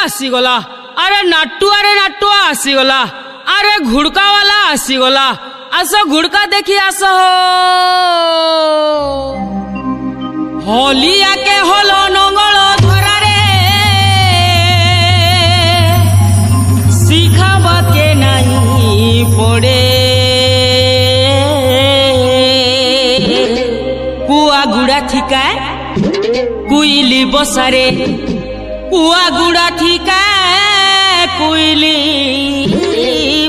आसीगला अरे नाटुआ आसीगला अरे घुड़का वाला आसीगला आस घुड़का देखी आस होलिया के होलो नंगल धरा रे शिखाबा के नहीं पड़े कुआ गुड़ा ठिका कुइली बसारे कुआ गुड़ा ठिका कुइली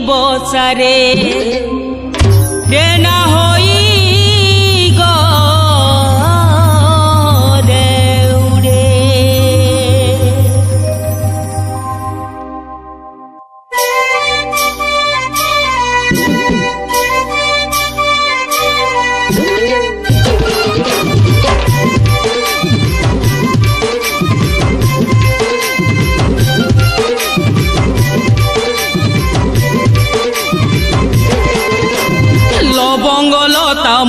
बसारे देना होई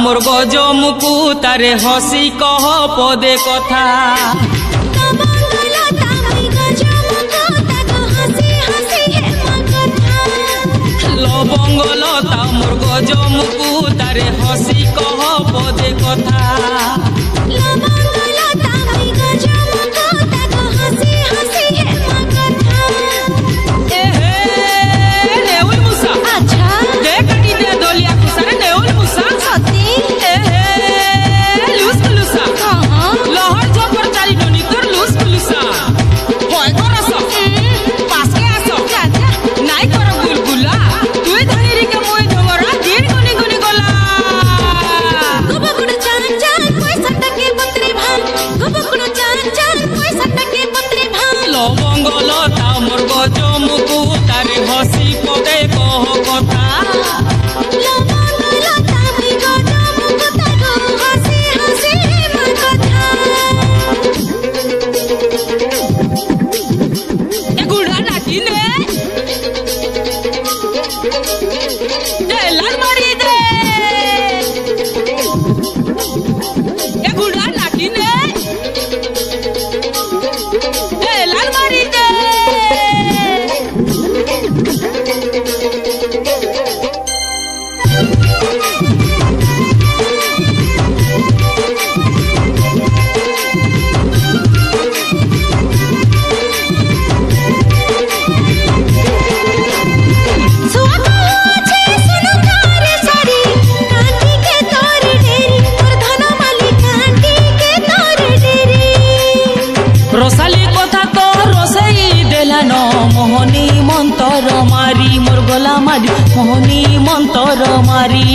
मोर गजमुकु तारे हसी कह पदे कथा लवंगलता मोर गजमुकु तारे हसी कह पदे कथा लवंगलता मोर गजमुकु तारे हसी पदे कह कथा गुड़ा नाची ने लाल मारी दे गुड़ा नाची ने लाल मारी दे रोसाली कथा तो रोसई देलान मोहनी मंतर मारी मोर गला मारी मोहनी मंतर मारी